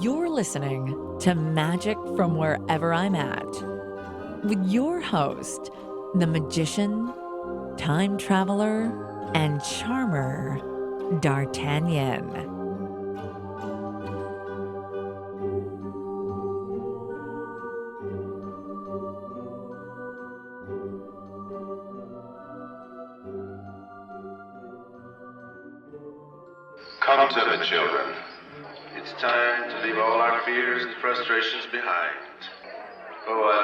You're listening to Magic from Wherever I'm At with your host, the magician, time traveler, and charmer, Dartagnan. Come to the children. It's time to leave all our fears and frustrations behind. Oh, I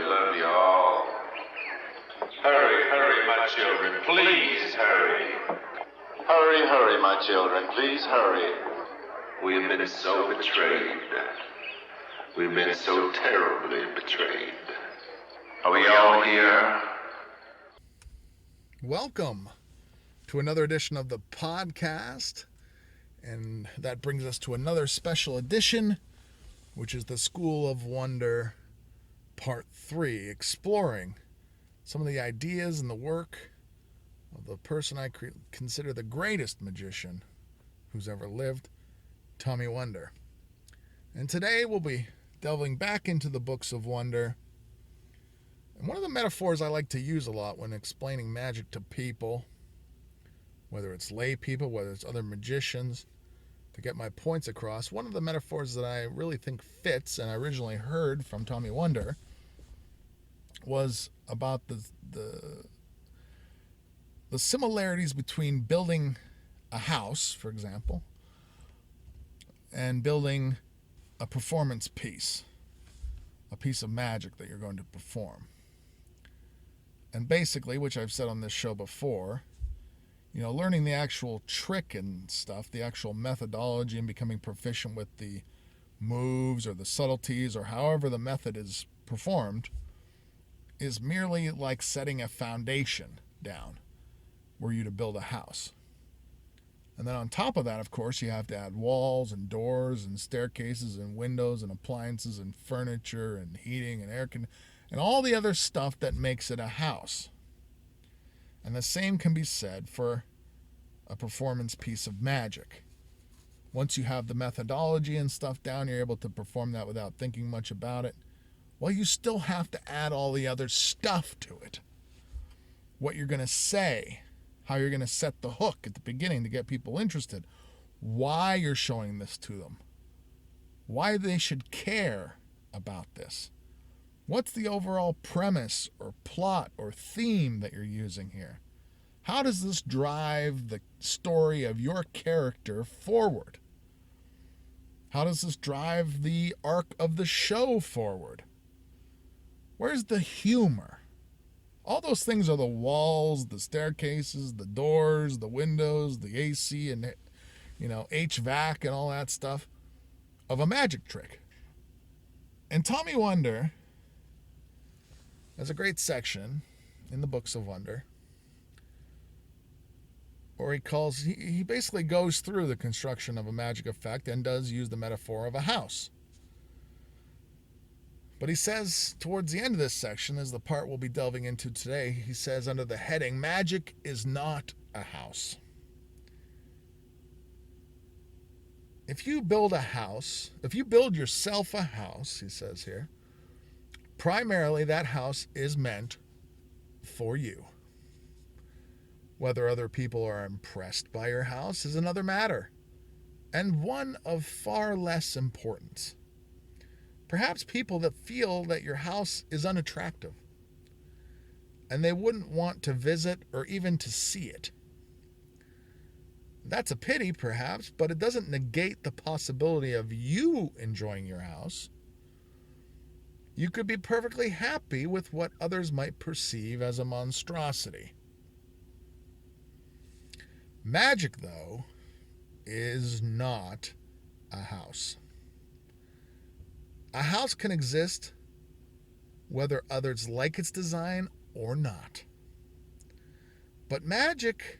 love you all. Hurry, my children, please hurry. Hurry, my children, please hurry. We have been so betrayed. We've been so terribly betrayed. Are we all here? Welcome to another edition of the podcast, and that brings us to another special edition, which is the School of Wonder Part 3, exploring some of the ideas and the work of the person I consider the greatest magician who's ever lived, Tommy Wonder. And today we'll be delving back into the books of wonder. And one of the metaphors I like to use a lot when explaining magic to people, whether it's lay people, whether it's other magicians, to get my points across, one of the metaphors that I really think fits, and I originally heard from Tommy Wonder, was about the similarities between building a house, for example, and building a performance piece, a piece of magic that you're going to perform. And basically, which I've said on this show before, learning the actual trick and stuff, the actual methodology, and becoming proficient with the moves or the subtleties or however the method is performed is merely like setting a foundation down were you to build a house. And then on top of that, of course, you have to add walls and doors and staircases and windows and appliances and furniture and heating and air conditioning and all the other stuff that makes it a house. And the same can be said for a performance piece of magic. Once you have the methodology and stuff down, you're able to perform that without thinking much about it. Well, you still have to add all the other stuff to it. What you're going to say, how you're going to set the hook at the beginning to get people interested, why you're showing this to them, why they should care about this. What's the overall premise or plot or theme that you're using here? How does this drive the story of your character forward? How does this drive the arc of the show forward? Where's the humor? All those things are the walls, the staircases, the doors, the windows, the AC and HVAC and all that stuff of a magic trick. And Tommy Wonder has a great section in the Books of Wonder where he basically goes through the construction of a magic effect and does use the metaphor of a house. But he says towards the end of this section, as the part we'll be delving into today, he says under the heading, magic is not a house. If you build yourself a house, he says here, primarily, that house is meant for you. Whether other people are impressed by your house is another matter, and one of far less importance. Perhaps people that feel that your house is unattractive, and they wouldn't want to visit or even to see it. That's a pity, perhaps, but it doesn't negate the possibility of you enjoying your house. You could be perfectly happy with what others might perceive as a monstrosity. Magic, though, is not a house. A house can exist whether others like its design or not. But magic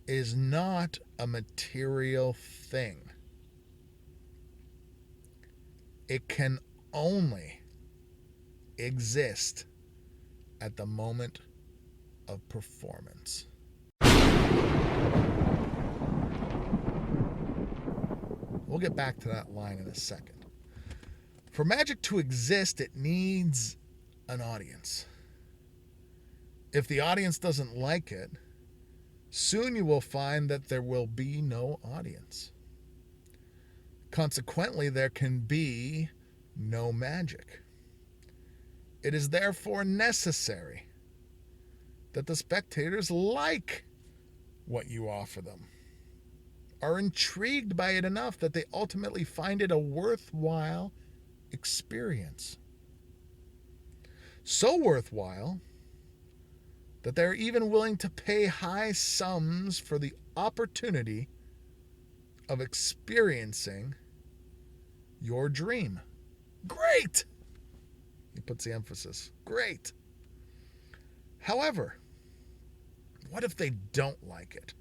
is not a material thing. It can only exist at the moment of performance. We'll get back to that line in a second. For magic to exist, it needs an audience. If the audience doesn't like it, soon you will find that there will be no audience. Consequently, there can be no magic. It is therefore necessary that the spectators like what you offer them, are intrigued by it enough that they ultimately find it a worthwhile experience. So worthwhile that they're even willing to pay high sums for the opportunity of experiencing your dream. Great! He puts the emphasis. Great. However, what if they don't like it?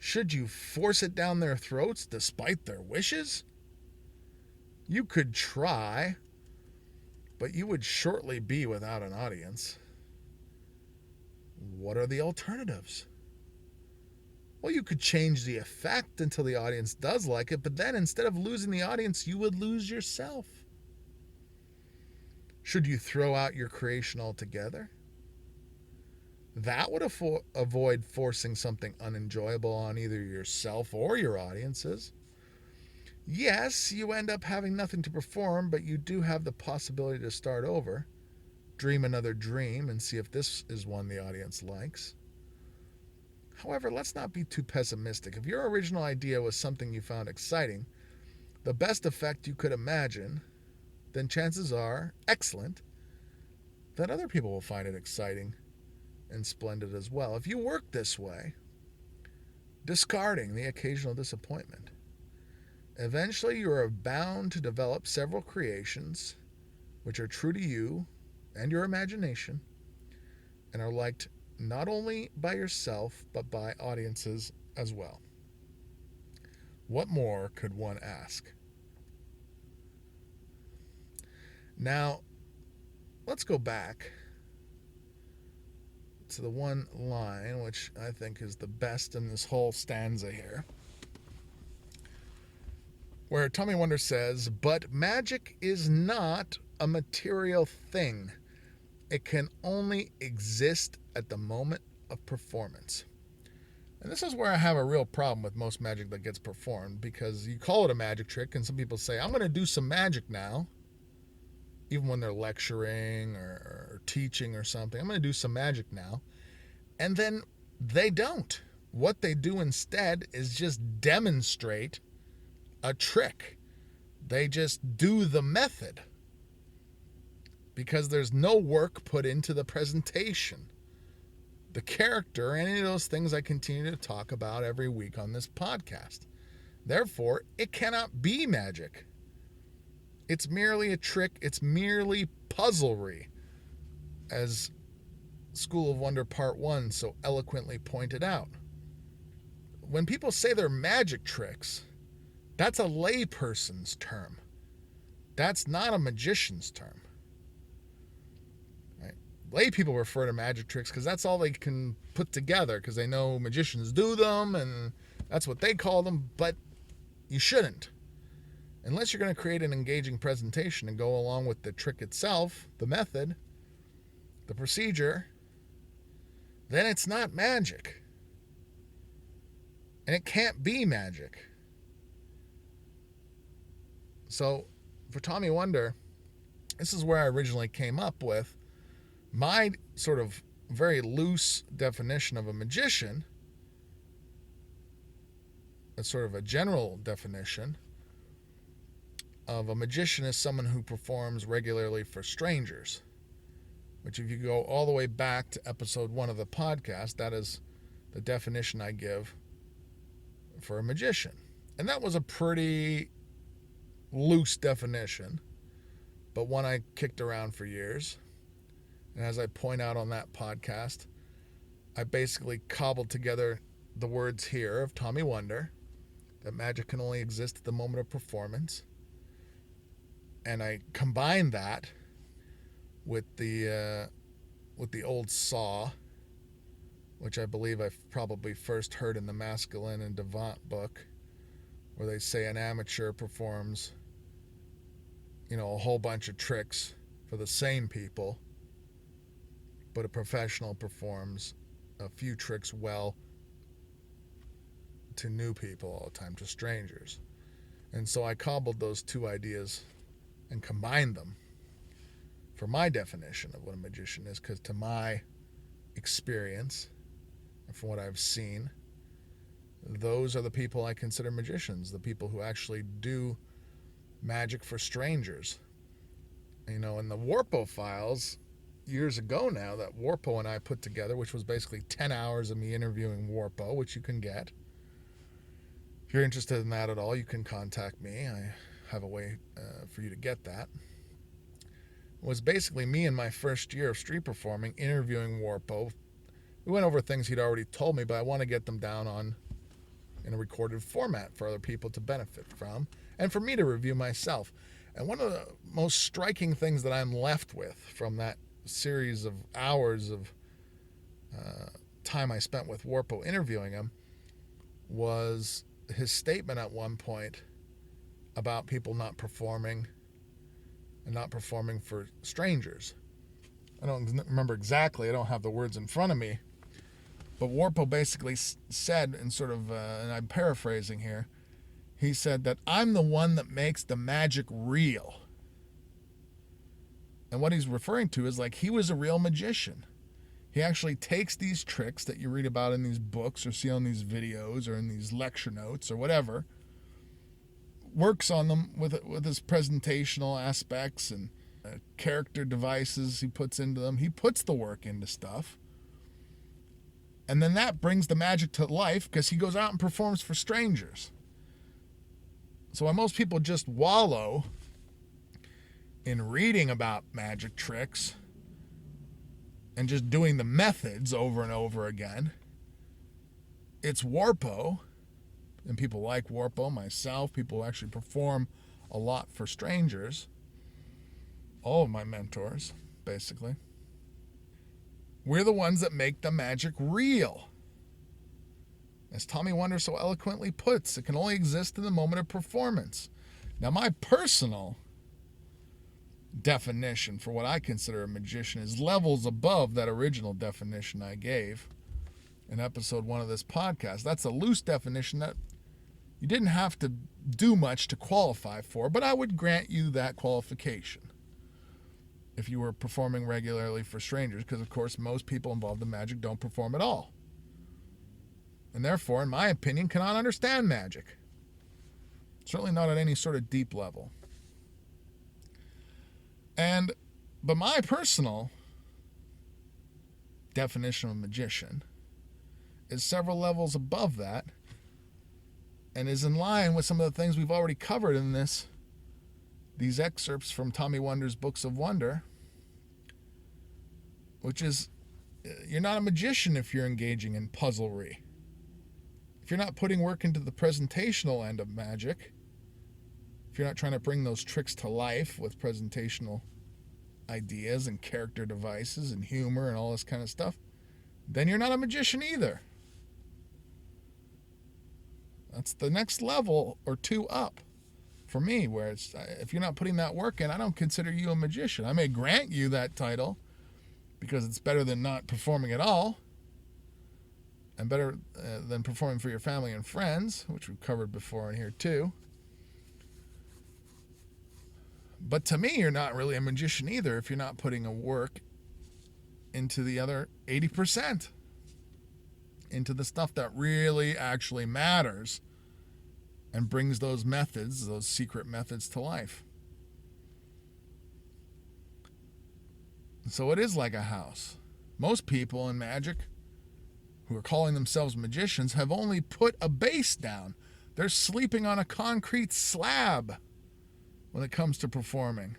Should you force it down their throats despite their wishes? You could try, but you would shortly be without an audience. What are the alternatives? Well, you could change the effect until the audience does like it, but then instead of losing the audience, you would lose yourself. Should you throw out your creation altogether? That would avoid forcing something unenjoyable on either yourself or your audiences. Yes, you end up having nothing to perform, but you do have the possibility to start over, dream another dream, and see if this is one the audience likes. However, let's not be too pessimistic. If your original idea was something you found exciting, the best effect you could imagine, then chances are, excellent, that other people will find it exciting and splendid as well. If you work this way, discarding the occasional disappointment, eventually you are bound to develop several creations which are true to you and your imagination and are liked not only by yourself but by audiences as well. What more could one ask? Now, let's go back to the one line which I think is the best in this whole stanza here, where Tommy Wonder says, "But magic is not a material thing. It can only exist at the moment of performance." And this is where I have a real problem with most magic that gets performed, because you call it a magic trick, and some people say, "I'm going to do some magic now," even when they're lecturing or teaching or something. "I'm going to do some magic now." And then they don't. What they do instead is just demonstrate a trick. They just do the method because there's no work put into the presentation, the character, any of those things I continue to talk about every week on this podcast. Therefore, it cannot be magic. It's merely a trick. It's merely puzzlery, as School of Wonder Part 1 so eloquently pointed out. When people say they're magic tricks, that's a layperson's term. That's not a magician's term. Right? Lay people refer to magic tricks because that's all they can put together, because they know magicians do them and that's what they call them, but you shouldn't. Unless you're going to create an engaging presentation and go along with the trick itself, the method, the procedure, then it's not magic. And it can't be magic. So, for Tommy Wonder, this is where I originally came up with my sort of very loose definition of a magician. It's sort of a general definition of a magician as someone who performs regularly for strangers, which, if you go all the way back to episode 1 of the podcast, that is the definition I give for a magician. And that was a pretty loose definition, but one I kicked around for years. And as I point out on that podcast, I basically cobbled together the words here of Tommy Wonder, that magic can only exist at the moment of performance. And I combined that with the old saw, which I believe I probably first heard in the Masculine and Devant book, where they say an amateur performs, a whole bunch of tricks for the same people, but a professional performs a few tricks well to new people all the time, to strangers. And so I cobbled those two ideas and combined them for my definition of what a magician is, because to my experience and from what I've seen, those are the people I consider magicians, the people who actually do magic for strangers. In the Warpo files, years ago now, that Warpo and I put together, which was basically 10 hours of me interviewing Warpo, which you can get. If you're interested in that at all, you can contact me. I have a way for you to get that. It was basically me in my first year of street performing, interviewing Warpo. We went over things he'd already told me, but I want to get them down in a recorded format for other people to benefit from, and for me to review myself. And one of the most striking things that I'm left with from that series of hours of time I spent with Warpo interviewing him was his statement at one point about people not performing and not performing for strangers. I don't remember exactly. I don't have the words in front of me. But Warpo basically said, and I'm paraphrasing here, he said that I'm the one that makes the magic real. And what he's referring to is like he was a real magician. He actually takes these tricks that you read about in these books or see on these videos or in these lecture notes or whatever, works on them with his presentational aspects and character devices he puts into them. He puts the work into stuff. And then that brings the magic to life because he goes out and performs for strangers. So while most people just wallow in reading about magic tricks and just doing the methods over and over again, it's Warpo, and people like Warpo, myself, people who actually perform a lot for strangers, all of my mentors, basically. We're the ones that make the magic real. As Tommy Wonder so eloquently puts, it can only exist in the moment of performance. Now, my personal definition for what I consider a magician is levels above that original definition I gave in episode 1 of this podcast. That's a loose definition that you didn't have to do much to qualify for, but I would grant you that qualification if you were performing regularly for strangers, because of course most people involved in magic don't perform at all, and therefore, in my opinion, cannot understand magic. Certainly not at any sort of deep level. But my personal definition of a magician is several levels above that and is in line with some of the things we've already covered in these excerpts from Tommy Wonder's Books of Wonder, which is, you're not a magician if you're engaging in puzzlery. If you're not putting work into the presentational end of magic, if you're not trying to bring those tricks to life with presentational ideas and character devices and humor and all this kind of stuff, then you're not a magician either. That's the next level or two up for me, where it's, if you're not putting that work in, I don't consider you a magician. I may grant you that title because it's better than not performing at all, and better than performing for your family and friends, which we've covered before in here too. But to me, you're not really a magician either if you're not putting a work into the other 80%, into the stuff that really actually matters and brings those methods, those secret methods, to life. So it is like a house. Most people in magic who are calling themselves magicians have only put a base down. They're sleeping on a concrete slab when it comes to performing.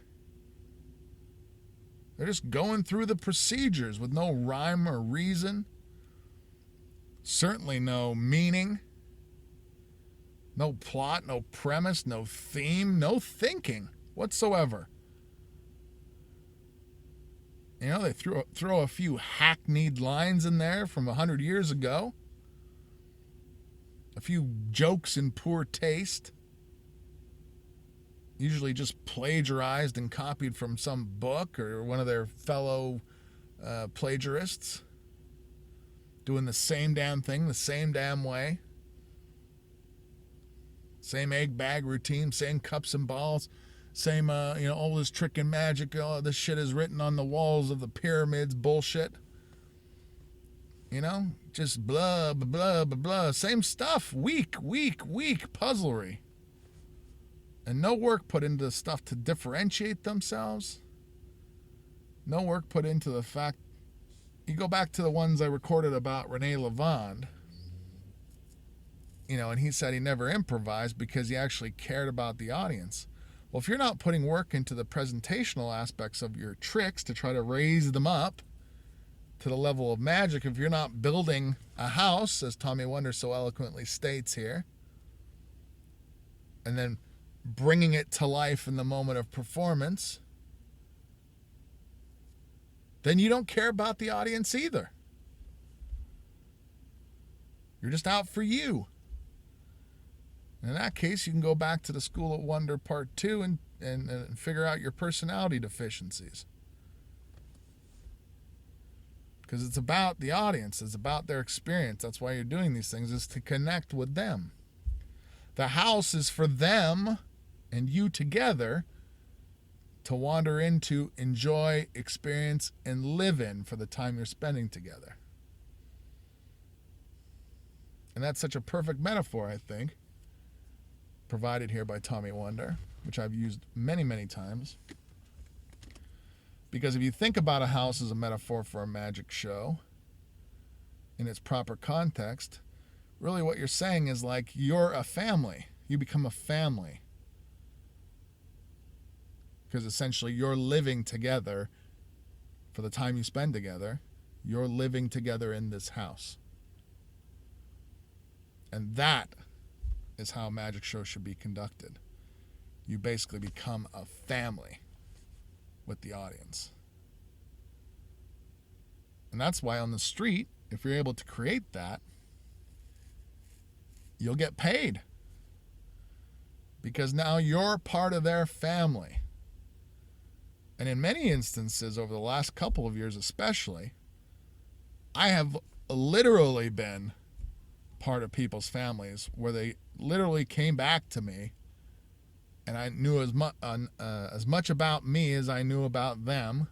They're just going through the procedures with no rhyme or reason, certainly no meaning, no plot, no premise, no theme, no thinking whatsoever. They throw a few hackneyed lines in there from 100 years ago. a few jokes in poor taste, usually just plagiarized and copied from some book or one of their fellow plagiarists, doing the same damn thing the same damn way. Same egg bag routine, same cups and balls, same, all this trick and magic, this shit is written on the walls of the pyramids bullshit. Just blah, blah, blah, blah, blah. Same stuff, weak puzzlery. And no work put into the stuff to differentiate themselves. No work put into the fact, you go back to the ones I recorded about Rene Lavande, and he said he never improvised because he actually cared about the audience. Well, if you're not putting work into the presentational aspects of your tricks to try to raise them up to the level of magic, if you're not building a house, as Tommy Wonder so eloquently states here, and then bringing it to life in the moment of performance, then you don't care about the audience either. You're just out for you. In that case, you can go back to the School of Wonder Part 2 and figure out your personality deficiencies. Because it's about the audience. It's about their experience. That's why you're doing these things, is to connect with them. The house is for them and you together to wander into, enjoy, experience, and live in for the time you're spending together. And that's such a perfect metaphor, I think, provided here by Tommy Wonder, which I've used many, many times. Because if you think about a house as a metaphor for a magic show in its proper context, really what you're saying is like you're a family. You become a family. Because essentially you're living together for the time you spend together. You're living together in this house. And that is how a magic show should be conducted. You basically become a family with the audience. And that's why on the street, if you're able to create that, you'll get paid. Because now you're part of their family. And in many instances, over the last couple of years especially, I have literally been part of people's families where they literally came back to me and I knew as much about me as I knew about them.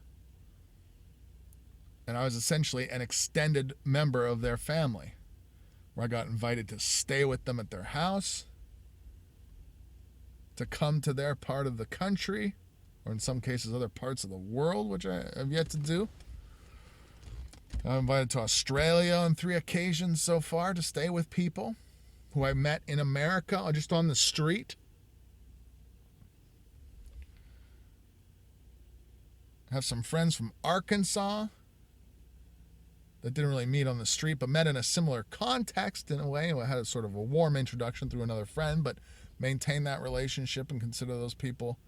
And I was essentially an extended member of their family, where I got invited to stay with them at their house, to come to their part of the country, or in some cases other parts of the world, which I have yet to do. I'm invited to Australia on 3 occasions so far to stay with people who I met in America or just on the street. I have some friends from Arkansas that didn't really meet on the street, but met in a similar context in a way. I had a sort of a warm introduction through another friend, but maintained that relationship and consider those people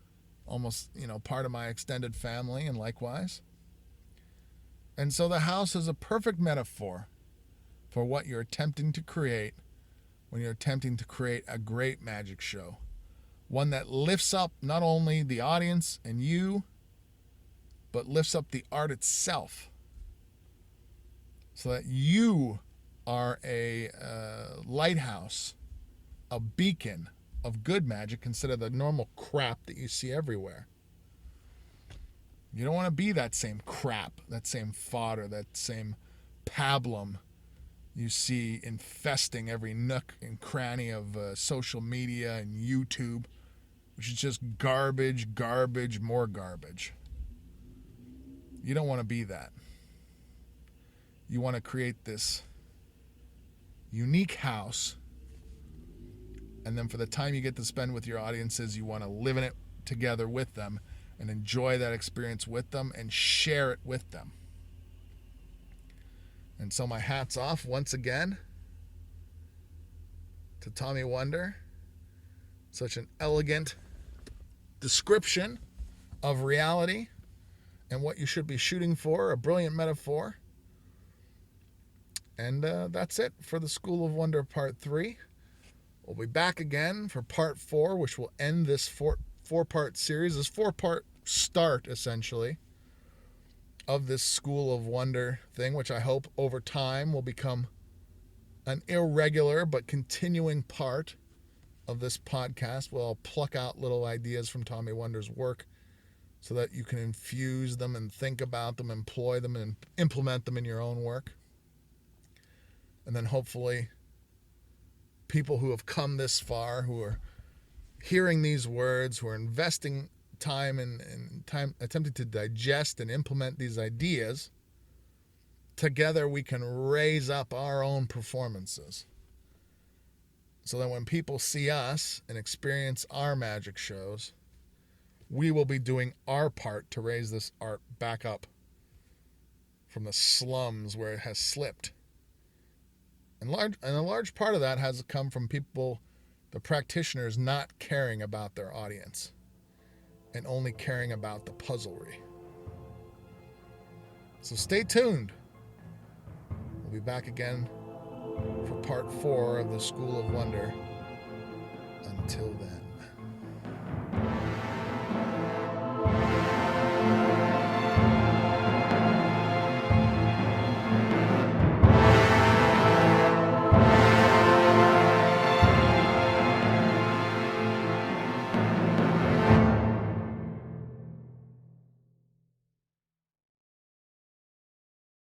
almost, part of my extended family, and likewise. And so the house is a perfect metaphor for what you're attempting to create when you're attempting to create a great magic show. One that lifts up not only the audience and you, but lifts up the art itself. So that you are a lighthouse, a beacon of good magic instead of the normal crap that you see everywhere. You don't want to be that same crap, that same fodder, that same pablum you see infesting every nook and cranny of social media and YouTube, which is just garbage, more garbage. You don't want to be that. You want to create this unique house, and then for the time you get to spend with your audiences, you want to live in it together with them and enjoy that experience with them and share it with them. And so my hat's off once again to Tommy Wonder. Such an elegant description of reality and what you should be shooting for, a brilliant metaphor. And that's it for the School of Wonder Part 3. We'll be back again for part 4, which will end this four-part series, this 4-part start, essentially, of this School of Wonder thing, which I hope over time will become an irregular but continuing part of this podcast, where I'll pluck out little ideas from Tommy Wonder's work so that you can infuse them and think about them, employ them, and implement them in your own work. And then hopefully people who have come this far, who are hearing these words, who are investing time and time attempting to digest and implement these ideas, together we can raise up our own performances. So that when people see us and experience our magic shows, we will be doing our part to raise this art back up from the slums where it has slipped. And a large part of that has come from people, the practitioners, not caring about their audience and only caring about the puzzlery. So stay tuned. We'll be back again for part 4 of the School of Wonder. Until then.